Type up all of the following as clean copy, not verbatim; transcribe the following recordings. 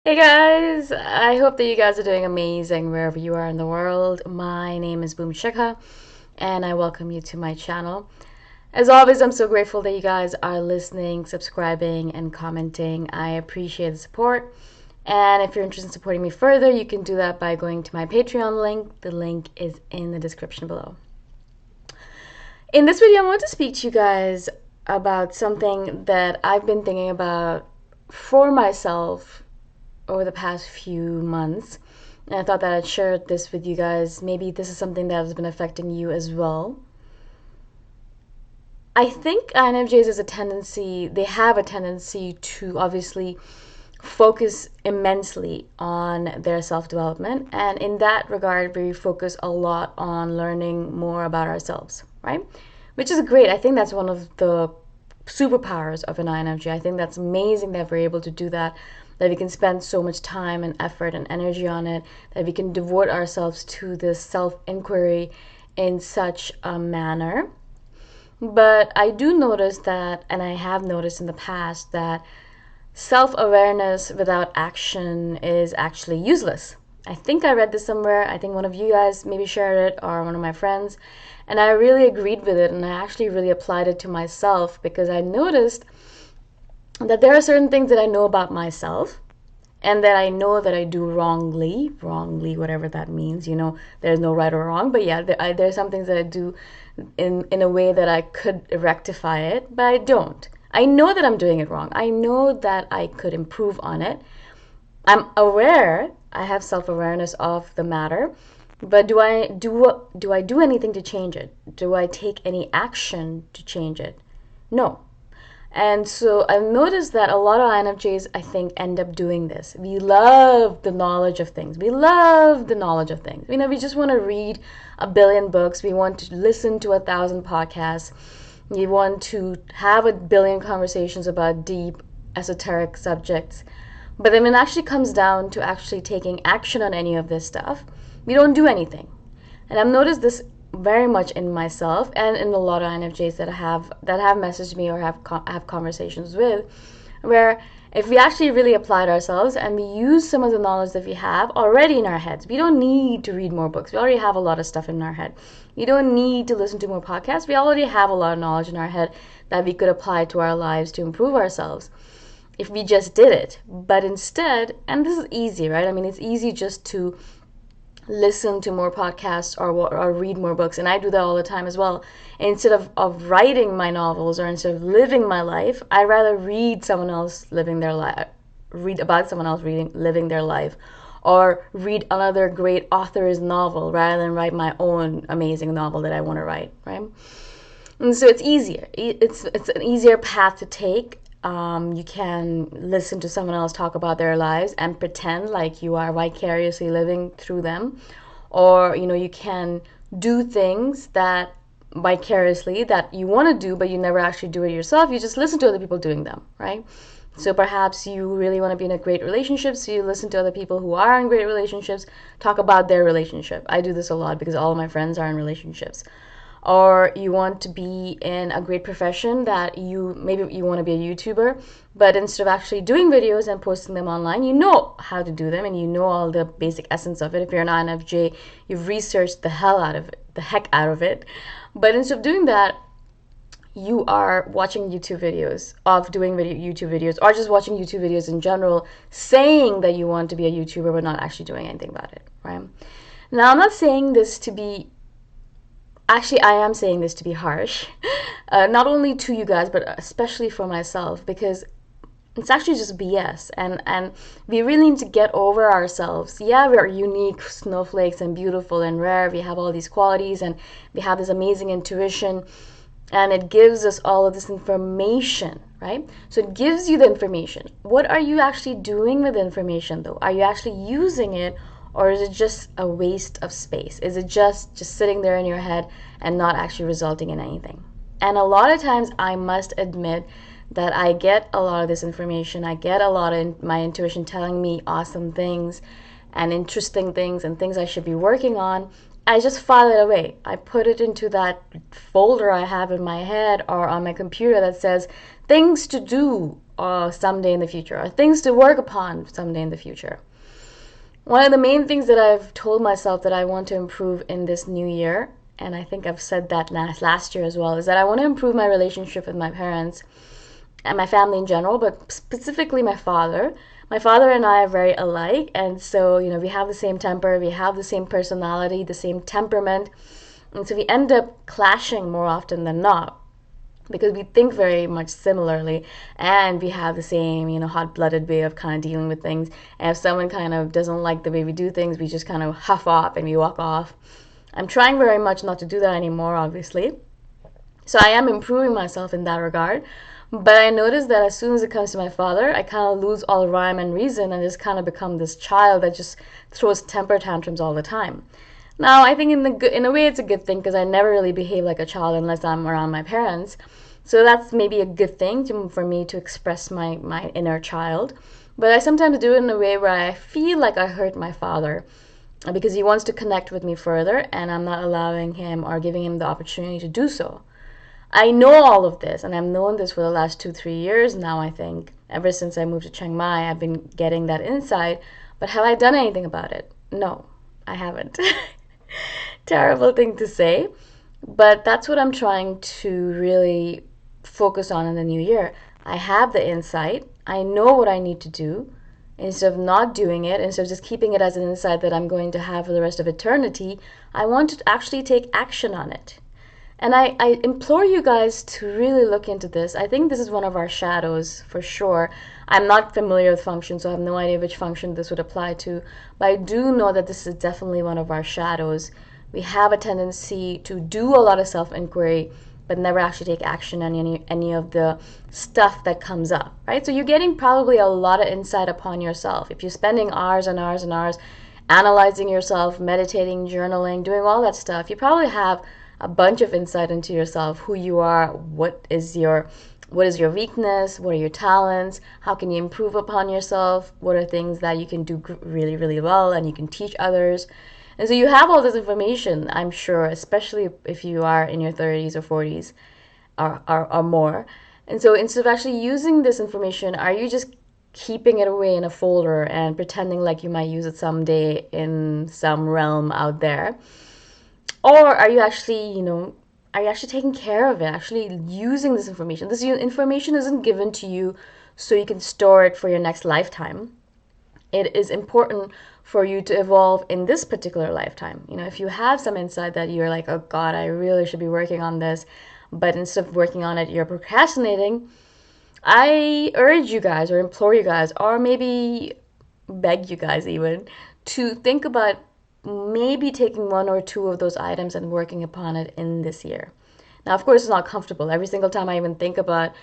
Hey guys, I hope that you guys are doing amazing wherever you are in the world. My name is Shikha and I welcome you to my channel. As always, I'm so grateful that you guys are listening, subscribing, and commenting. I appreciate the support. And if you're interested in supporting me further, you can do that by going to my Patreon link. The link is in the description below. In this video, I want to speak to you guys about something that I've been thinking about for myself over the past few months. And I thought that I'd share this with you guys. Maybe this is something that has been affecting you as well. I think INFJs have a tendency to obviously focus immensely on their self-development. And in that regard, we focus a lot on learning more about ourselves, right? Which is great. I think that's one of the superpowers of an INFJ. I think that's amazing that we're able to do that we can spend so much time and effort and energy on it, that we can devote ourselves to this self-inquiry in such a manner. But I do notice that, and I have noticed in the past, that self-awareness without action is actually useless. I think I read this somewhere. I think one of you guys maybe shared it, or one of my friends, and I really agreed with it, and I actually really applied it to myself, because I noticed that there are certain things that I know about myself and that I know that I do wrongly, whatever that means. There's no right or wrong, but yeah, there's some things that I do in a way that I could rectify it, but I don't. I know that I'm doing it wrong. I know that I could improve on it. I'm aware, I have self-awareness of the matter, but do I do anything to change it? Do I take any action to change it? No. And so I've noticed that a lot of INFJs, I think, end up doing this. We love the knowledge of things. We love the knowledge of things. We just want to read a billion books. We want to listen to 1,000 podcasts. We want to have a billion conversations about deep, esoteric subjects. But then when it actually comes down to actually taking action on any of this stuff, we don't do anything. And I've noticed this very much in myself and in a lot of INFJs that have messaged me or have conversations with, where if we actually really applied ourselves and we use some of the knowledge that we have already in our heads, we don't need to read more books. We already have a lot of stuff in our head. We don't need to listen to more podcasts. We already have a lot of knowledge in our head that we could apply to our lives to improve ourselves if we just did it. But instead, and this is easy, right? It's easy just to listen to more podcasts or read more books, and I do that all the time as well. Instead of writing my novels or instead of living my life, I rather read someone else living their life, read about someone else living their life, or read another great author's novel rather than write my own amazing novel that I want to write, right? And so it's easier. It's an easier path to take. You can listen to someone else talk about their lives and pretend like you are vicariously living through them. Or, you can do things that vicariously that you want to do, but you never actually do it yourself. You just listen to other people doing them, right? So perhaps you really want to be in a great relationship, so you listen to other people who are in great relationships, talk about their relationship. I do this a lot because all of my friends are in relationships. Or you want to be in a great profession that maybe you want to be a YouTuber, but instead of actually doing videos and posting them online, you know how to do them and you know all the basic essence of it. If you're an INFJ, you've researched the heck out of it. But instead of doing that, you are watching YouTube videos YouTube videos, or just watching YouTube videos in general, saying that you want to be a YouTuber but not actually doing anything about it, right? Now, I'm not saying this to be Actually, I am saying this to be harsh, not only to you guys, but especially for myself, because it's actually just BS, and we really need to get over ourselves. Yeah, we are unique snowflakes and beautiful and rare. We have all these qualities, and we have this amazing intuition, and it gives us all of this information, right? So it gives you the information. What are you actually doing with the information, though? Are you actually using it? Or is it just a waste of space? Is it just sitting there in your head and not actually resulting in anything? And a lot of times I must admit that I get a lot of this information. I get a lot of my intuition telling me awesome things and interesting things and things I should be working on. I just file it away. I put it into that folder I have in my head or on my computer that says things to do someday in the future, or things to work upon someday in the future. One of the main things that I've told myself that I want to improve in this new year, and I think I've said that last year as well, is that I want to improve my relationship with my parents and my family in general, but specifically my father. My father and I are very alike, and so, we have the same temper, we have the same personality, the same temperament, and so we end up clashing more often than not because we think very much similarly and we have the same, hot-blooded way of kind of dealing with things. And if someone kind of doesn't like the way we do things, we just kind of huff off and we walk off. I'm trying very much not to do that anymore, obviously. So I am improving myself in that regard. But I noticed that as soon as it comes to my father, I kind of lose all rhyme and reason and just kind of become this child that just throws temper tantrums all the time. Now, I think in a way it's a good thing because I never really behave like a child unless I'm around my parents. So that's maybe a good thing for me to express my inner child. But I sometimes do it in a way where I feel like I hurt my father because he wants to connect with me further and I'm not allowing him or giving him the opportunity to do so. I know all of this, and I've known this for the last 2-3 years now, I think. Ever since I moved to Chiang Mai, I've been getting that insight. But have I done anything about it? No, I haven't. Terrible thing to say, but that's what I'm trying to really focus on in the new year. I have the insight. I know what I need to do. Instead of not doing it, instead of just keeping it as an insight that I'm going to have for the rest of eternity, I want to actually take action on it. And I implore you guys to really look into this. I think this is one of our shadows for sure. I'm not familiar with functions, so I have no idea which function this would apply to. But I do know that this is definitely one of our shadows. We have a tendency to do a lot of self-inquiry, but never actually take action on any of the stuff that comes up, right? So you're getting probably a lot of insight upon yourself. If you're spending hours and hours and hours analyzing yourself, meditating, journaling, doing all that stuff, you probably have a bunch of insight into yourself, who you are, what is your weakness, what are your talents, how can you improve upon yourself, what are things that you can do really, really well and you can teach others. And so you have all this information, I'm sure, especially if you are in your 30s or 40s or more. And so instead of actually using this information, are you just keeping it away in a folder and pretending like you might use it someday in some realm out there? Or are you actually, taking care of it, actually using this information? This information isn't given to you so you can store it for your next lifetime. It is important for you to evolve in this particular lifetime. If you have some insight that you're like, oh God, I really should be working on this, but instead of working on it, you're procrastinating, I urge you guys or implore you guys or maybe beg you guys even to think about maybe taking one or two of those items and working upon it in this year. Now, of course, it's not comfortable. Every single time I even think about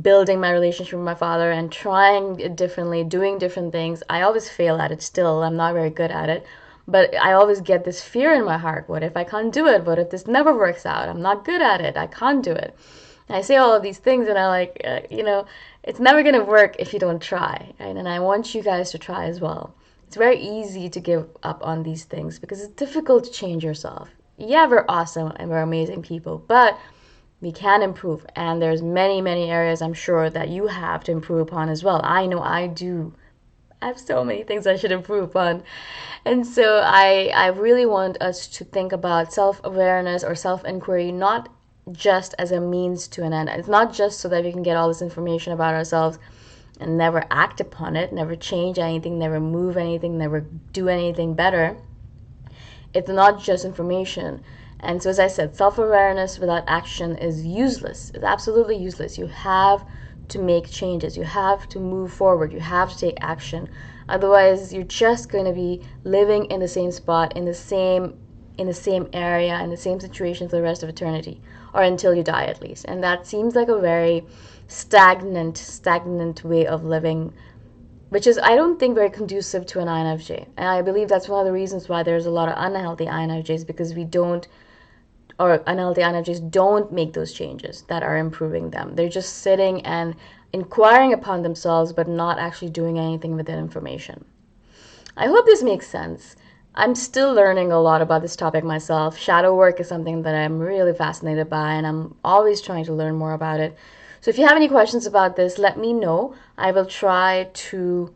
building my relationship with my father and trying it differently, doing different things, I always fail at it still. I'm not very good at it. But I always get this fear in my heart. What if I can't do it? What if this never works out? I'm not good at it. I can't do it. And I say all of these things and I like, it's never going to work if you don't try. Right? And I want you guys to try as well. It's very easy to give up on these things because it's difficult to change yourself. Yeah, we're awesome and we're amazing people, but we can improve. And there's many, many areas I'm sure that you have to improve upon as well. I know I do. I have so many things I should improve upon. And so I really want us to think about self-awareness or self-inquiry not just as a means to an end. It's not just so that we can get all this information about ourselves and never act upon it, never change anything, never move anything, never do anything better. It's not just information. And so as I said, self-awareness without action is useless. It's absolutely useless. You have to make changes. You have to move forward. You have to take action. Otherwise, you're just going to be living in the same spot, in the same area, in the same situation for the rest of eternity, or until you die at least. And that seems like a very stagnant way of living, which is, I don't think, very conducive to an INFJ. And I believe that's one of the reasons why there's a lot of unhealthy INFJs, because unhealthy INFJs don't make those changes that are improving them. They're just sitting and inquiring upon themselves, but not actually doing anything with that information. I hope this makes sense. I'm still learning a lot about this topic myself. Shadow work is something that I'm really fascinated by, and I'm always trying to learn more about it. So if you have any questions about this, let me know. I'll try to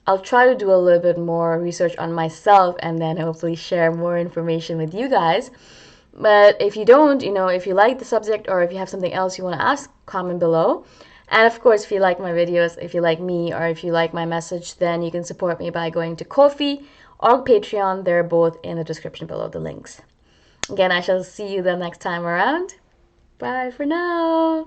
do a little bit more research on myself and then hopefully share more information with you guys. But if you don't, if you like the subject or if you have something else you want to ask, comment below. And of course, if you like my videos, if you like me, or if you like my message, then you can support me by going to Ko-fi or Patreon. They're both in the description below, the links. Again, I shall see you the next time around. Bye for now.